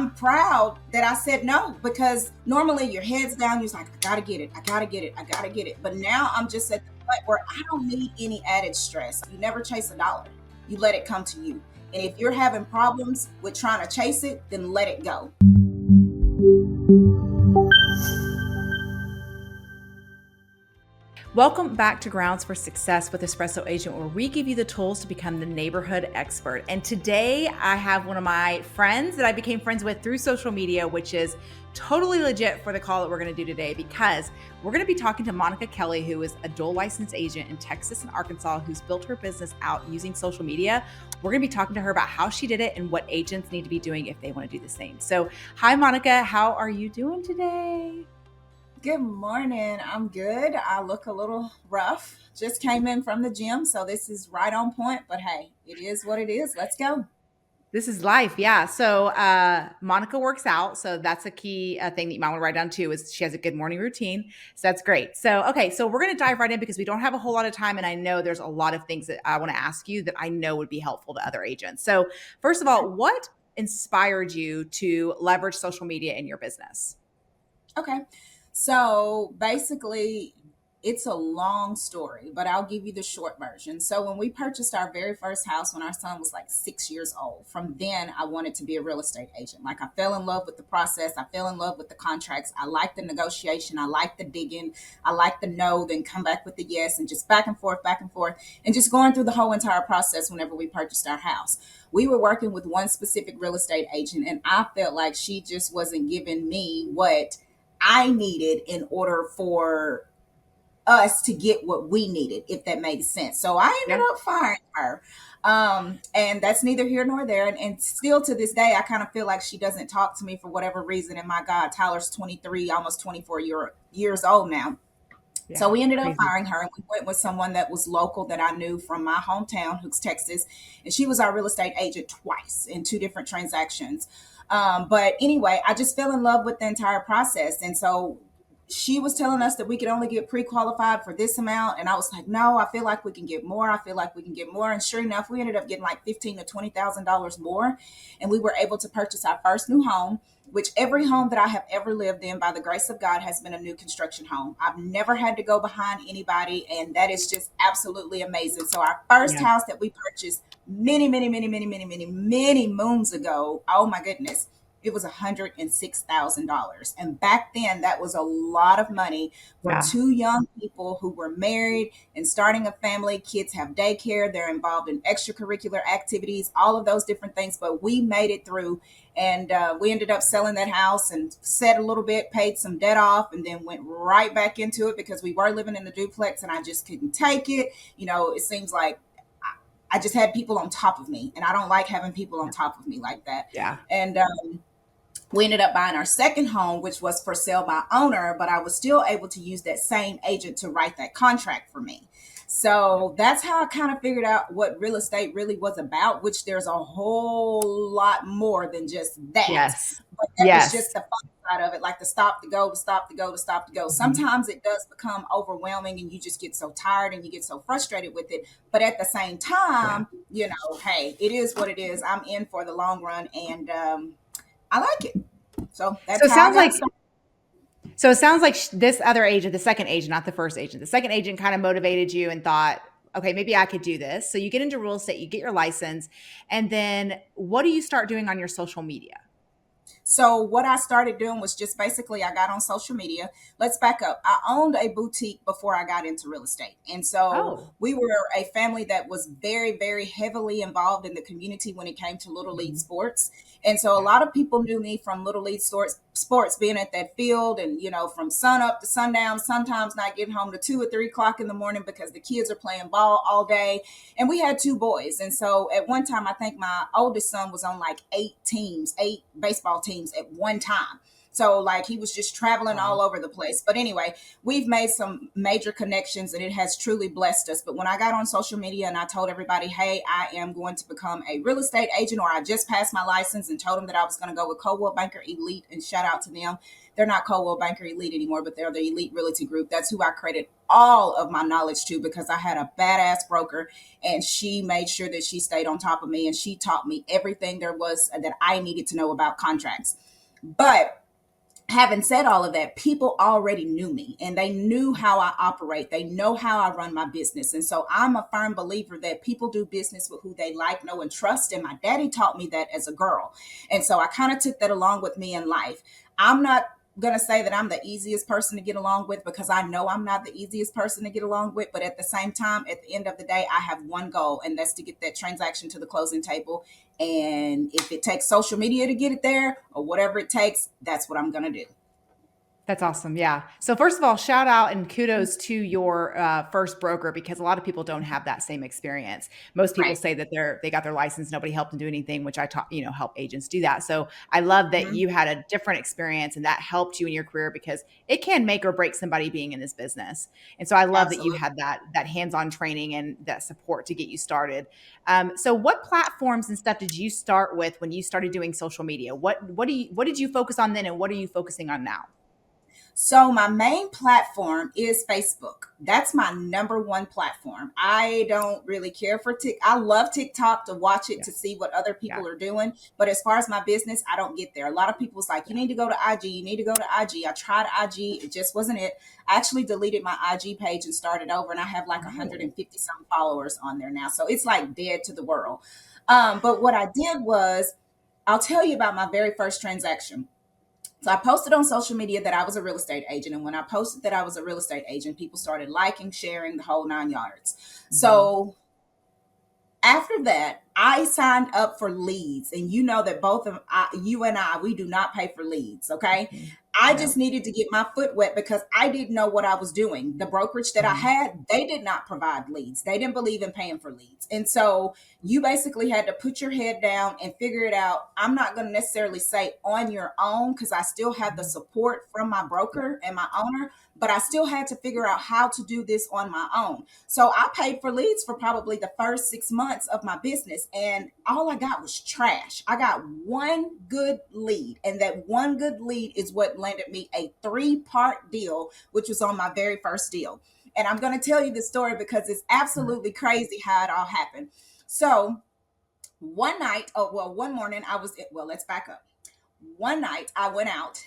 I'm proud that I said no, because normally your head's down, you're like, I gotta get it, I gotta get it, I gotta get it. But now I'm just at the point where I don't need any added stress. You never chase a dollar, you let it come to you. And if you're having problems with trying to chase it, then let it go. Welcome back to Grounds for Success with Espresso Agent, where we give you the tools to become the neighborhood expert. And today I have one of my friends that I became friends with through social media, which is totally legit for the call that we're going to do today, because we're going to be talking to Monica Kelley, who is a dual licensed agent in Texas and Arkansas, who's built her business out using social media. We're going to be talking to her about how she did it and what agents need to be doing if they want to do the same. So, hi, Monica. How are you doing today? Good morning. I'm good. I look a little rough. Just came in from the gym, so this is right on point. But hey, it is what it is. Let's go. This is life. Yeah. So Monica works out. So that's a key thing that you might want to write down too, is she has a good morning routine. So that's great. So, okay. So we're going to dive right in because we don't have a whole lot of time. And I know there's a lot of things that I want to ask you that I know would be helpful to other agents. So first of all, what inspired you to leverage social media in your business? Okay. So basically, it's a long story, but I'll give you the short version. So when we purchased our very first house, when our son was like 6 years old, from then I wanted to be a real estate agent. Like, I fell in love with the process. I fell in love with the contracts. I like the negotiation. I like the digging. I like the no, then come back with the yes, and just back and forth, and just going through the whole entire process whenever we purchased our house. We were working with one specific real estate agent, and I felt like she just wasn't giving me what I needed in order for us to get what we needed, if that made sense. So I ended Yeah. up firing her. And that's neither here nor there. And still to this day, I kind of feel like she doesn't talk to me for whatever reason. And my God, Tyler's 23, almost 24 years old now. So Yeah. we ended up Crazy. firing her, and we went with someone that was local that I knew from my hometown, Hooks, Texas. And she was our real estate agent twice in two different transactions. But anyway, I just fell in love with the entire process. And so she was telling us that we could only get pre-qualified for this amount. And I was like, no, I feel like we can get more. I feel like we can get more. And sure enough, we ended up getting like $15,000 to $20,000 more. And we were able to purchase our first new home, which every home that I have ever lived in, by the grace of God, has been a new construction home. I've never had to go behind anybody, and that is just absolutely amazing. So our first Yeah. house that we purchased many moons ago, oh my goodness, it was $106,000. And back then, that was a lot of money for Yeah. two young people who were married and starting a family. Kids have daycare, they're involved in extracurricular activities, all of those different things. But we made it through, and we ended up selling that house and set a little bit, paid some debt off, and then went right back into it because we were living in the duplex and I just couldn't take it. It seems like I just had people on top of me, and I don't like having people on top of me like that. Yeah. And we ended up buying our second home, which was for sale by owner, but I was still able to use that same agent to write that contract for me. So that's how I kind of figured out what real estate really was about, which there's a whole lot more than just that. Yes. But that was just Yes. the fun side of it, like the stop, to go, to stop, to go, to stop, to go. Mhm. Sometimes it does become overwhelming and you just get so tired and you get so frustrated with it. But at the same Yeah. time, hey, it is what it is. I'm in for the long run, and I like it. So So that's it how I sounds got like started. this other agent, the second agent, not the first agent, the second agent kind of motivated you and thought, okay, maybe I could do this. So you get into real estate, you get your license, and then what do you start doing on your social media? So what I started doing was just basically I got on social media. Let's back up. I owned a boutique before I got into real estate. And so Oh. we were a family that was very, very heavily involved in the community when it came to Little League Mhm. sports. And so a Yeah. lot of people knew me from Little League sports being at that field, and, from sun up to sundown, sometimes not getting home to 2 or 3 o'clock in the morning because the kids are playing ball all day. And we had two boys. And so at one time, I think my oldest son was on like 8 baseball teams at one time. So like he was just traveling all Wow. over the place. But anyway, we've made some major connections and it has truly blessed us. But when I got on social media and I told everybody, hey, I am going to become a real estate agent, or I just passed my license, and told them that I was going to go with Coldwell Banker Elite, and shout out to them. They're not Coldwell Banker Elite anymore, but they're the Elite Realty Group. That's who I credit all of my knowledge to, because I had a badass broker and she made sure that she stayed on top of me and she taught me everything there was that I needed to know about contracts. But having said all of that, people already knew me and they knew how I operate. They know how I run my business. And so I'm a firm believer that people do business with who they like, know, and trust. And my daddy taught me that as a girl. And so I kind of took that along with me in life. I'm not going to say that I'm the easiest person to get along with, because I know I'm not the easiest person to get along with. But at the same time, at the end of the day, I have one goal, and that's to get that transaction to the closing table. And if it takes social media to get it there or whatever it takes, that's what I'm going to do. That's awesome. Yeah. So first of all, shout out and kudos to your first broker, because a lot of people don't have that same experience. Most people Right. say that they got their license, nobody helped them do anything, which I taught, help agents do that. So I love that Mhm. you had a different experience and that helped you in your career, because it can make or break somebody being in this business. And so I love that you Absolutely. had that hands-on training and that support to get you started. So what platforms and stuff did you start with when you started doing social media? What did you focus on then, and what are you focusing on now? So my main platform is Facebook. That's my number one platform. I don't really care for I love TikTok to watch it, to Yes. see what other Yeah. people are doing. But as far as my business, I don't get there. A lot of people's like, you Yeah. need to go to IG. You need to go to IG. I tried IG. It just wasn't it. I actually deleted my IG page and started over, and I have like Oh. 150 some followers on there now. So it's like dead to the world. But what I did was, I'll tell you about my very first transaction. So I posted on social media that I was a real estate agent. And when I posted that I was a real estate agent, people started liking, sharing, the whole 9 yards. Mhm. So after that, I signed up for leads. And you know that both of you and I, we do not pay for leads. Okay. Mhm. I Yep. just needed to get my foot wet because I didn't know what I was doing. The brokerage that I Mhm. had, they did not provide leads. They didn't believe in paying for leads. And so you basically had to put your head down and figure it out. I'm not going to necessarily say on your own, because I still had the Mhm. support from my Yep. broker and my owner, but I still had to figure out how to do this on my own. So I paid for leads for probably the first 6 months of my business, and all I got was trash. I got one good lead, and that one good lead is what landed me a 3-part deal, which was on my very first deal. And I'm going to tell you the story because it's absolutely crazy how it all happened. So one night, oh, well, one morning well, let's back up. One night I went out,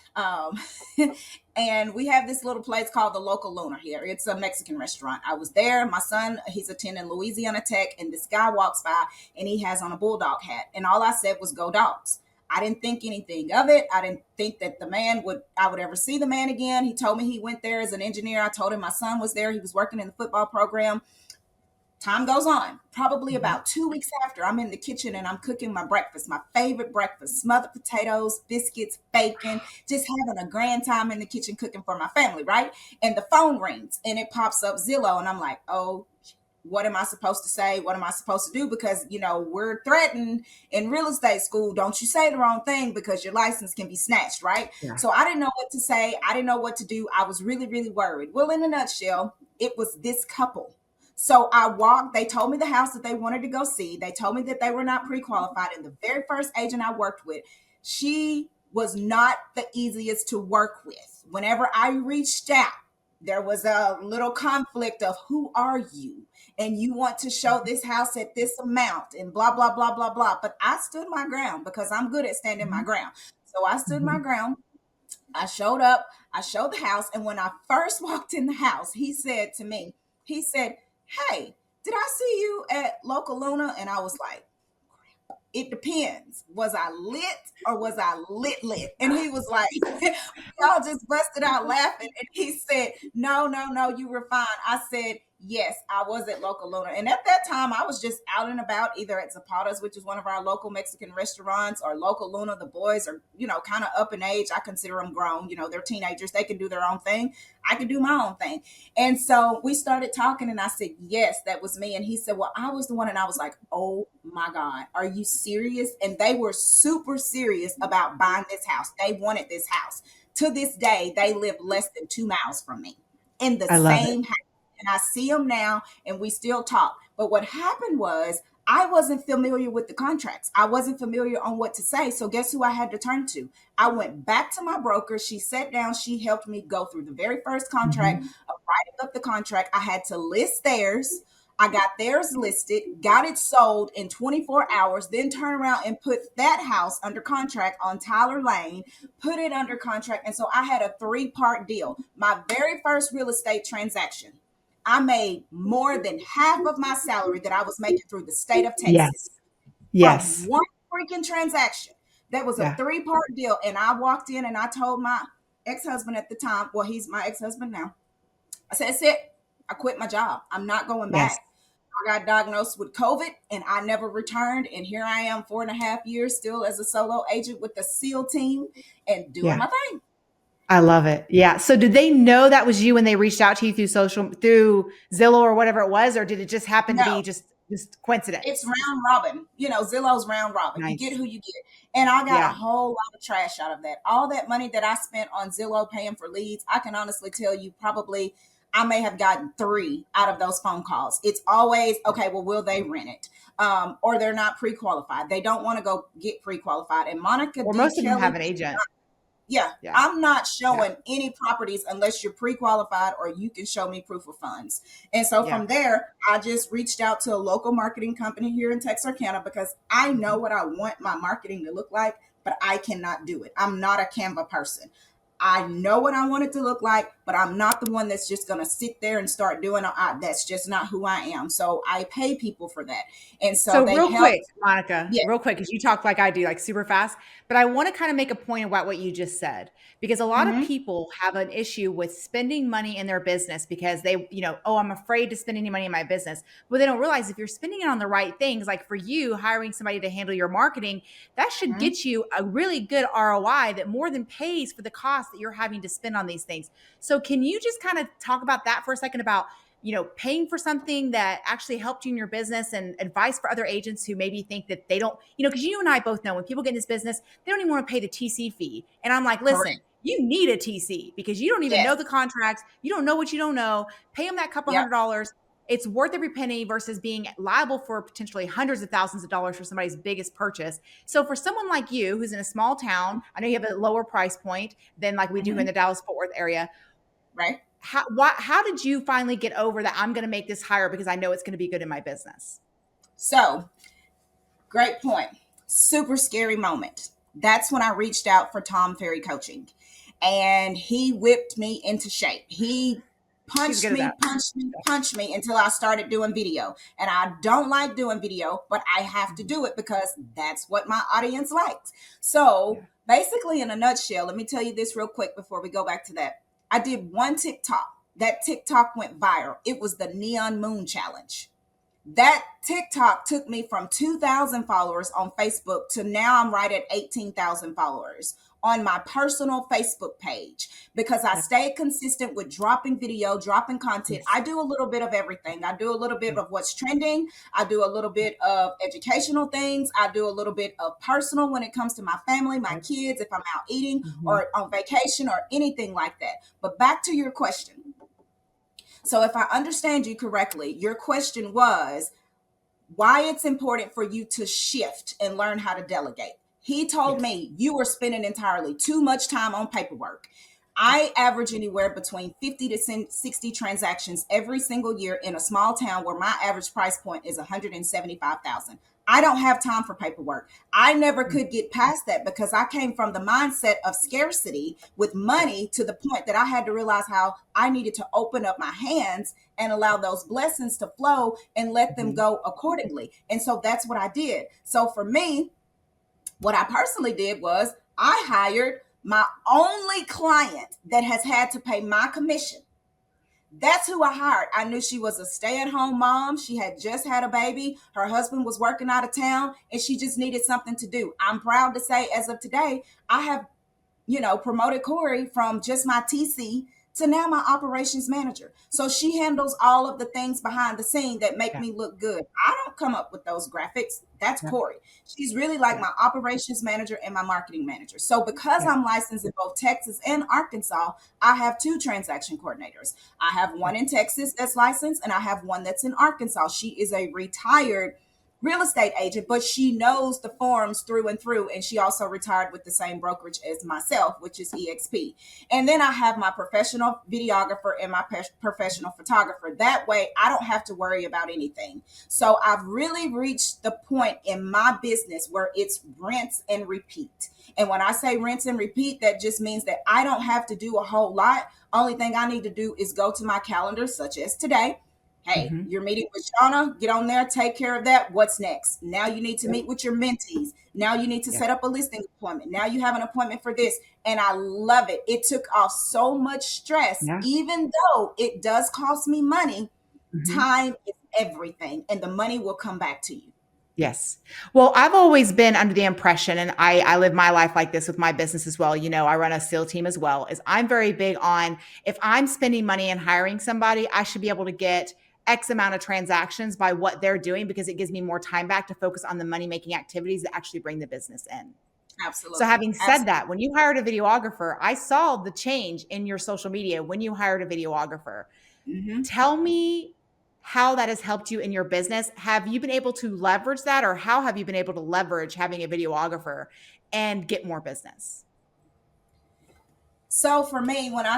and we have this little place called the Local Luna here. It's a Mexican restaurant. I was there. My son, he's attending Louisiana Tech, and this guy walks by and he has on a bulldog hat. And all I said was, "Go Dogs." I didn't think anything of it. I didn't think that I would ever see the man again. He told me he went there as an engineer. I told him my son was there. He was working in the football program. Time goes on. Probably Mhm. about 2 weeks after, I'm in the kitchen and I'm cooking my breakfast, my favorite breakfast: smothered potatoes, biscuits, bacon, just having a grand time in the kitchen cooking for my family, right? And the phone rings and it pops up Zillow, and I'm like, oh, what am I supposed to say? What am I supposed to do? Because, we're threatened in real estate school. Don't you say the wrong thing because your license can be snatched, right? Yeah. So I didn't know what to say. I didn't know what to do. I was really, really worried. Well, in a nutshell, it was this couple. So I walked, they told me the house that they wanted to go see. They told me that they were not pre qualified. And the very first agent I worked with, she was not the easiest to work with. Whenever I reached out, there was a little conflict of, who are you? And you want to show this house at this amount and blah, blah, blah, blah, blah. But I stood my ground because I'm good at standing my Mhm. ground. So I stood my Mhm. ground. I showed up, I showed the house. And when I first walked in the house, he said to me, he said, "Hey, did I see you at Local Luna?" And I was like, "It depends. Was I lit or was I lit?" And he was like, y'all just busted out laughing. And he said, "No, no, no, you were fine." I said, Yes, I was at Local Luna. And at that time, I was just out and about, either at Zapata's, which is one of our local Mexican restaurants, or Local Luna. The boys are, kind of up in age. I consider them grown. They're teenagers. They can do their own thing. I can do my own thing. And so we started talking, and I said, yes, that was me. And he said, well, I was the one. And I was like, oh my God, are you serious? And they were super serious about buying this house. They wanted this house. To this day, they live less than 2 miles from me in the I love it. same house, and I see them now and we still talk. But what happened was I wasn't familiar with the contracts. I wasn't familiar on what to say. So guess who I had to turn to? I went back to my broker. She sat down. She helped me go through the very first contract, Mhm. writing up the contract. I had to list theirs. I got theirs listed, got it sold in 24 hours, then turn around and put that house under contract on Tyler Lane, put it under contract. And so I had a 3-part deal. My very first real estate transaction, I made more than half of my salary that I was making through the state of Yes. Texas from Yes. one freaking transaction. That was a Yeah. 3-part deal. And I walked in and I told my ex-husband at the time, well, he's my ex-husband now. I said, that's it. I quit my job. I'm not going Yes. back. I got diagnosed with COVID and I never returned. And here I am 4.5 years still as a solo agent with the SEAL team and doing Yeah. my thing. I love it. Yeah. So did they know that was you when they reached out to you through Zillow or whatever it was, or did it just happen to No, be just it's coincidence? round robin. Zillow's round robin. You get Nice. who you get. And I got a Yeah. whole lot of trash out of that. All that money that I spent on Zillow paying for leads, I can honestly tell you probably I may have gotten 3 out of those phone calls. It's always, okay, well, will they rent it? Or they're not pre-qualified. They don't want to go get pre-qualified. And Monica Or D. most of them Kelley, have an agent. yeah, Yeah. I'm not Yeah. showing any properties unless you're pre-qualified or you can show me proof of funds. And so Yeah. from there, I just reached out to a local marketing company here in Texarkana because I know what I want my marketing to look like, but I cannot do it. I'm not a Canva person. I know what I want it to look like, but I'm not the one that's just going to sit there and start doing it. That's just not who I am. So I pay people for that. And so So they real quick, helped. Monica, Yeah. real quick, because you talk like I do, like super fast, but I want to kind of make a point about what you just said, because a lot of Mm-hmm. people have an issue with spending money in their business because they, oh, I'm afraid to spend any money in my business. But they don't realize if you're spending it on the right things, like for you, hiring somebody to handle your marketing, that should Mm-hmm. get you a really good ROI that more than pays for the cost that you're having to spend on these things. So can you just kind of talk about that for a second about paying for something that actually helped you in your business and advice for other agents who maybe think that they don't, because you and I both know when people get in this business, they don't even want to pay the TC fee. And I'm like, listen, Correct. you need a TC because you don't even know the Yes. contracts. You don't know what you don't know. Pay them that couple Yep. $100. It's worth every penny versus being liable for potentially hundreds of thousands of dollars for somebody's biggest purchase. So for someone like you who's in a small town, I know you have a lower price point than like we do in Mm-hmm. the Dallas Fort Worth area. Right. How did you finally get over that I'm going to make this higher because I know it's going to be good in my business? So, great point. Super scary moment. That's when I reached out for Tom Ferry coaching. And he whipped me into shape. He He's good at that. punched me until I started doing video. And I don't like doing video, but I have to do it because that's what my audience likes. So, Yeah. basically, in a nutshell, let me tell you this real quick before we go back to that. I did one TikTok. That TikTok went viral. It was the Neon Moon Challenge. That TikTok took me from 2,000 followers on Facebook to now I'm right at 18,000 followers on my personal Facebook page because I Yeah. stayed consistent with dropping video, dropping content. Yes. I do a little bit of everything. I do a little bit Yeah. of what's trending. I do a little bit of educational things. I do a little bit of personal when it comes to my family, my Yep. kids, if I'm out eating Mhm. or on vacation or anything like that. But back to your question. So if I understand you correctly, your question was why it's important for you to shift and learn how to delegate. He told Yes. me you were spending entirely too much time on paperwork. I average anywhere between 50 to 60 transactions every single year in a small town where my average price point is 175,000. I don't have time for paperwork. I never Mm. could get past that because I came from the mindset of scarcity with Yeah. money to the point that I had to realize how I needed to open up my hands and allow those blessings to flow and let them Mhm. go accordingly. And so that's what I did. So for me, what I personally did was I hired my only client that has had to pay my commission. That's who I hired. I knew she was a stay-at-home mom. She had just had a baby. Her husband was working out of town and she just needed something to do. I'm proud to say, as of today, I have, promoted Corey from just my TC to now my operations manager. So she handles all of the things behind the scene that make Yeah. me look good. I don't come up with those graphics. That's Yeah. Corey. She's really like Yeah. my operations manager and my marketing manager. So because Yeah. I'm licensed in both Texas and Arkansas, I have two transaction coordinators. I have Yeah. one in Texas that's licensed and I have one that's in Arkansas. She is a retired real estate agent, but she knows the forms through and through. And she also retired with the same brokerage as myself, which is EXP. And then I have my professional videographer and my professional photographer. That way, I don't have to worry about anything. So I've really reached the point in my business where it's rinse and repeat. And when I say rinse and repeat, that just means that I don't have to do a whole lot. Only thing I need to do is go to my calendar, such as today. Hey, Mm-hmm. you're meeting with Shauna. Get on there, take care of that. What's next? Now you need to Yep. meet with your mentees. Now you need to Yeah. set up a listing appointment. Now you have an appointment for this. And I love it. It took off so much stress, Yeah. even though it does cost me money. Mm-hmm. Time is everything, and the money will come back to you. Yes. Well, I've always been under the impression, and I live my life like this with my business as well. I run a SEAL team as well, is I'm very big on if I'm spending money and hiring somebody, I should be able to get X amount of transactions by what they're doing because it gives me more time back to focus on the money making activities that actually bring the business in. So Absolutely. having said Absolutely. that, when you hired a videographer, I saw the change in your social media when you hired a videographer. Mm-hmm. Tell me how that has helped you in your business. Have you been able to leverage that, or how have you been able to leverage having a videographer and get more business? So for me, when I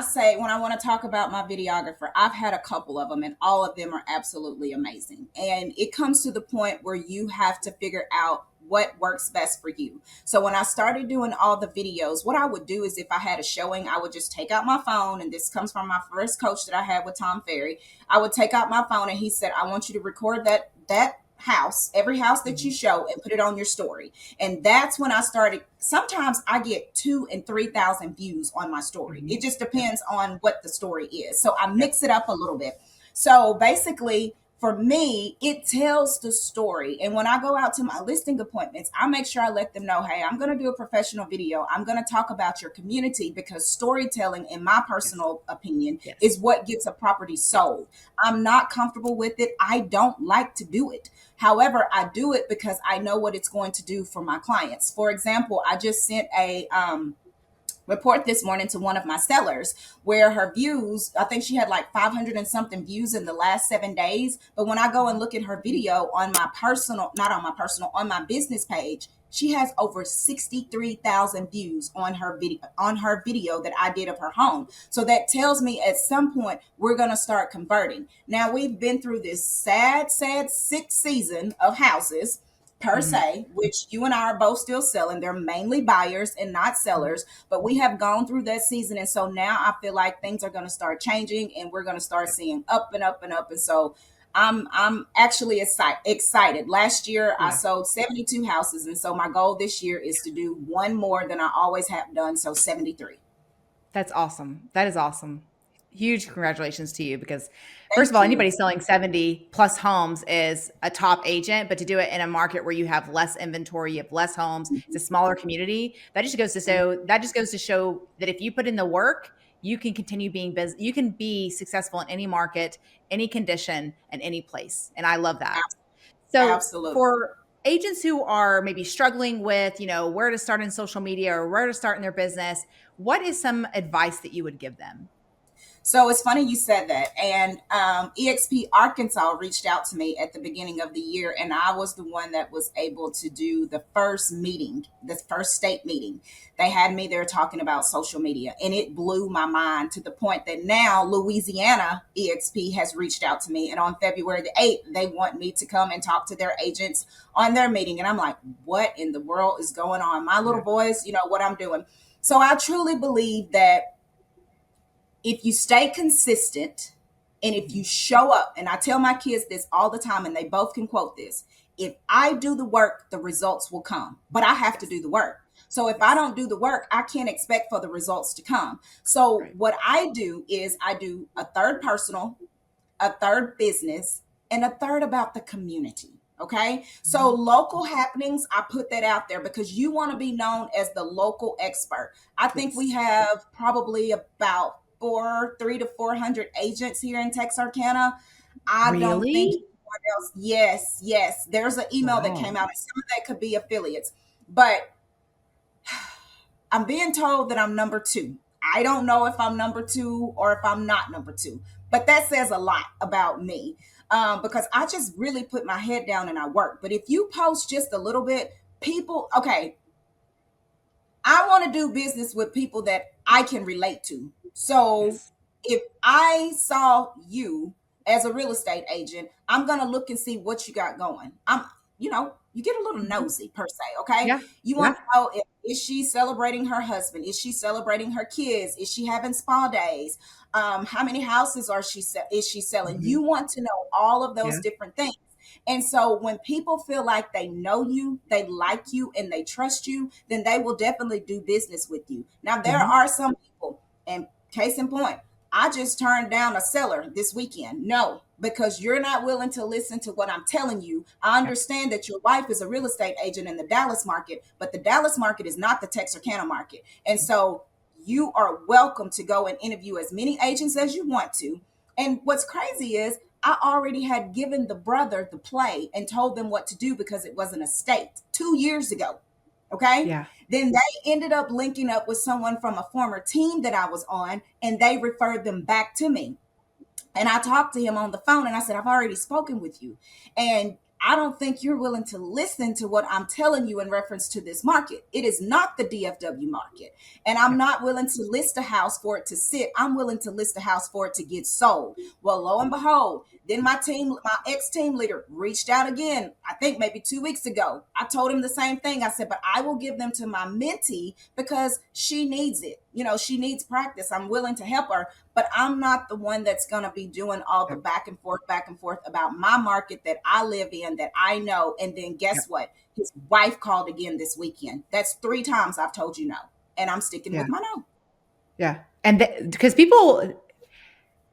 want to talk about my videographer, I've had a couple of them and all of them are absolutely amazing. And it comes to the point where you have to figure out what works best for you. So when I started doing all the videos, what I would do is if I had a showing, I would just take out my phone. And this comes from my first coach that I had with Tom Ferry. I would take out my phone and he said, I want you to record that house, every house that you Mhm. show, and put it on your story. And that's when I started. Sometimes I get 2,000 and 3,000 views on my story. Mhm. It just Yep. depends on what the story is. So I Yep. mix it up a little bit. So basically, for me, it tells the story. And when I go out to my listing appointments, I make sure I let them know, hey, I'm going to do a professional video. I'm going to talk about your community because storytelling, in my Yes. personal opinion, Yes. is what gets a property Yes. sold. I'm not comfortable with it. I don't like to do it. However, I do it because I know what it's going to do for my clients. For example, I just sent a report this morning to one of my sellers where her views, I think she had like 500 and something views in the last 7 days. But when I go and Mhm. look at her video on my personal, not on my personal, on my business page, she has over 63,000 views on her video that I did of her home. So that tells me at some point we're going to start converting. Now we've been through this sad sixth season of houses per Mhm. se, which you and I are both still selling. They're mainly buyers and not Mhm. sellers, but we have gone through that season. And so now I feel like things are going to start changing and we're going to start Yep. seeing up and up and up. And so I'm actually excited. Last year I Yeah. sold 72 houses. And so my goal this year is to do one more than I always have done. So 73. That's awesome. That is awesome. Huge congratulations to you because first of Thank all, you. anybody selling 70 plus homes is a top agent, but to do it in a market where you have less inventory, you have less homes, it's a smaller community. That just goes to show that if you put in the work, you can continue being business. You can be successful in any market, any condition, and any place. And I love that. So Absolutely. for agents who are maybe struggling with, where to start in social media or where to start in their business, what is some advice that you would give them? So it's funny you said that. And EXP Arkansas reached out to me at the beginning of the year, and I was the one that was able to do the first meeting, the first state meeting. They had me there talking about social media, and it blew my mind to the point that now Louisiana EXP has reached out to me. And on February the 8th, they want me to come and talk to their agents on their meeting. And I'm like, what in the world is going on? My little Yeah. boys, what I'm doing. So I truly believe that if you stay consistent and if you Mhm. show up, and I tell my kids this all the time, and they both can quote this: if I do the work, the results will come, but I have to Yes. do the work. So if I don't do the work, I can't expect for the results to come. So Right. what I do is I do a third personal, a third business, and a third about the community. Okay. So Mhm. local happenings, I put that out there because you want to be known as the local expert. I think we Yes. have probably about 300 to 400 agents here in Texarkana. I don't think Really? anyone else. Yes, yes. There's an email that Wow. came out, and some of that could be affiliates, but I'm being told that I'm number two. I don't know if I'm number two or if I'm not number two, but that says a lot about me, because I just really put my head down and I work. But if you post just a little bit, people, okay, I want to do business with people that I can relate to. So Yes. if I saw you as a real estate agent, I'm going to look and see what you got going. You get a little Mhm. nosy per se, okay? Yeah. You want Yeah. to know, if is she celebrating her husband? Is she celebrating her kids? Is she having spa days? How many houses is she selling? Mhm. You want to know all of those Yeah. different things. And so when people feel like they know you, they like you, and they trust you, then they will definitely do business with you. Now, there Mhm. are some people, and case in point, I just turned down a seller this weekend. No, because you're not willing to listen to what I'm telling you. I Yep. understand that your wife is a real estate agent in the Dallas market, but the Dallas market is not the Texarkana market. And so you are welcome to go and interview as many agents as you want to. And what's crazy is I already had given the brother the play and told them what to do because it was an estate 2 years ago. Okay. Yeah. Then they ended up linking up with someone from a former team that I was on, and they referred them back to me. And I talked to him on the phone and I said, I've already spoken with you. And I don't think you're willing to listen to what I'm telling you in reference to this market. It is not the DFW market. And I'm Yep. not willing to list a house for it to sit. I'm willing to list a house for it to get sold. Well, lo and behold, then my ex team leader reached out again, I think maybe 2 weeks ago. I told him the same thing. I said, but I will give them to my mentee because she needs it. She needs practice. I'm willing to help her, but I'm not the one that's going to be doing all the Yep. back and forth about my market that I live in, that I know. And then guess Yep. what? His wife called again this weekend. That's 3 times I've told you no. And I'm sticking Yeah. with my no. Yeah. And because people,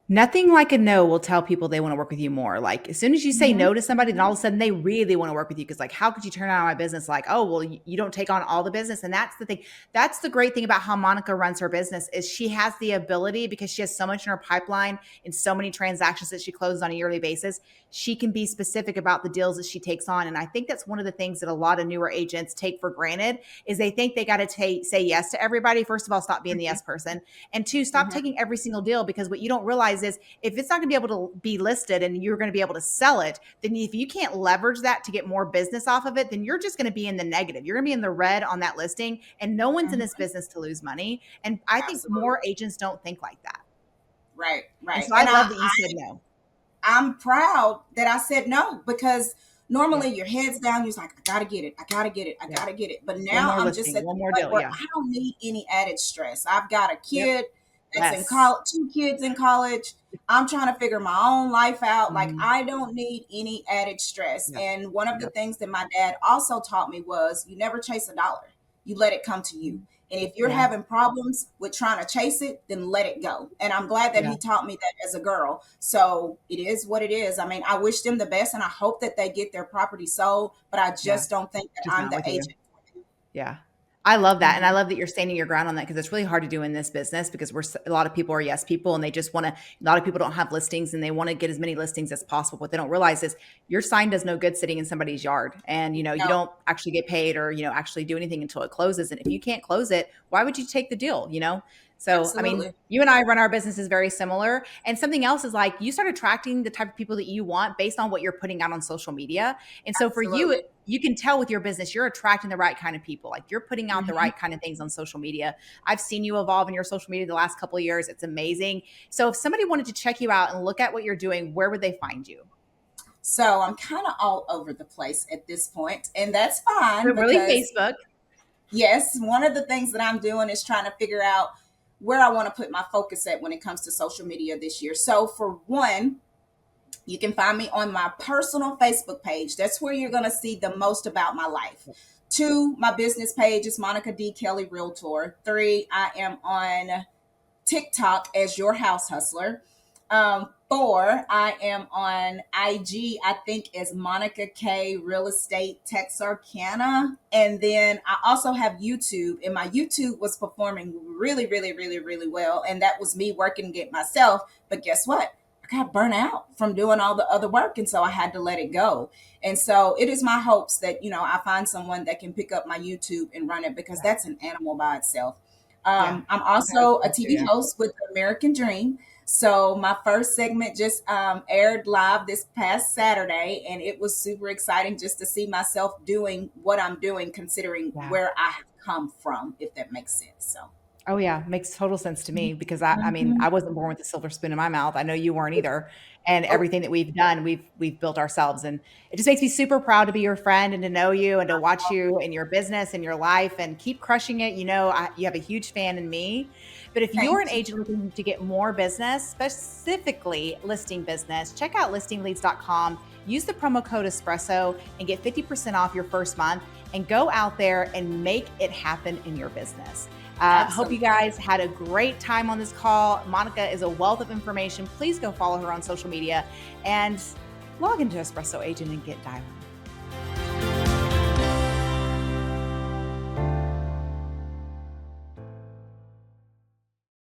nothing like a no will tell people they want to work with you more. Like as soon as you say Mm-hmm. no to somebody, then all of a sudden they really want to work with you. Cause like, how could you turn on my business? Like, oh, well, you don't take on all the business. And that's the thing. That's the great thing about how Monica runs her business is she has the ability because she has so much in her pipeline and so many transactions that she closes on a yearly basis. She can be specific about the deals that she takes on. And I think that's one of the things that a lot of newer agents take for granted is they think they got to say yes to everybody. First of all, stop being the yes person. And two, stop Mm-hmm. taking every single deal because what you don't realize is if it's not going to be able to be listed and you're going to be able to sell it, then if you can't leverage that to get more business off of it, then you're just going to be in the negative. You're going to be in the red on that listing, and no one's in this Mm-hmm. business to lose money. And I think Absolutely. more agents don't think like that. Right, And right. so I And love that you said no. I'm proud that I said no, because Yeah. normally your head's down, you're like, I gotta get it, I gotta get it, I Yeah. gotta get it. But One now more I'm just listing, at the one more point deal. where Yeah. I don't need any added stress. I've got a Yep. kid that's in Yes. college, 2 kids in college. I'm trying to figure my own life out. Like, Mhm. I don't need any added stress. Yep. And one of the Yep. things that my dad also taught me was you never chase a dollar. You let it come to you. Mhm. And if you're Yeah. having problems with trying to chase it, then let it go. And I'm glad that Yeah. he taught me that as a girl. So it is what it is. I mean, I wish them the best and I hope that they get their property sold, but I Yeah. just don't think that Just I'm not the with you. agent. Yeah. I love that. And I Mhm. love that you're standing your ground on that because it's really hard to do in this business because a lot of people are yes people and they just want to, a lot of people don't have listings and they want to get as many listings as possible. What they don't realize is your sign does no good sitting in somebody's yard and, you No, don't actually get paid or, actually do anything until it closes. And if you can't close it, why would you take the deal? So, I mean, absolutely. you and I run our businesses very similar. And something else is like you start attracting the type of people that you want based on what you're putting out on social media. And so for you, Absolutely. you can tell with your business, you're attracting the right kind of people. Like you're putting out the Mhm. right kind of things on social media. I've seen you evolve in your social media the last couple of years. It's amazing. So if somebody wanted to check you out and look at what you're doing, where would they find you? So I'm kind of all over the place at this point, and that's fine So really because, Facebook. yes, one of the things that I'm doing is trying to figure out where I want to put my focus at when it comes to social media this year. So, for one, you can find me on my personal Facebook page. That's where you're going to see the most about my life. 2, my business page is Monica D. Kelley Realtor. 3, I am on TikTok as Your House Hustler. 4, I am on IG, I think, as Monica K Real Estate Texarkana. And then I also have YouTube, and my YouTube was performing really, really, really, really well. And that was me working it myself. But guess what? I got burnt out from doing all the other work. And so I had to let it go. And so it is my hopes that, I find someone that can pick up my YouTube and run it, because that's an animal by itself. Yeah. I'm Okay. also a TV host with the American Dream. So my first segment just aired live this past Saturday, and it was super exciting just to see myself doing what I'm doing, considering Yeah. where I have come from, if that makes sense. So. Oh yeah, makes total sense to me because I mean, Mhm. I wasn't born with a silver spoon in my mouth. I know you weren't either. And Oh, everything that we've done, we've built ourselves. And it just makes me super proud to be your friend and to know you and to watch you in your business and your life and keep crushing it. You have a huge fan in me. But if you're an thank you. agent looking to get more business, specifically listing business, check out listingleads.com. Use the promo code espresso and get 50% off your first month, and go out there and make it happen in your business. Hope you Absolutely. guys had a great time on this call. Monica is a wealth of information. Please go follow her on social media and log into Espresso Agent and get dialing.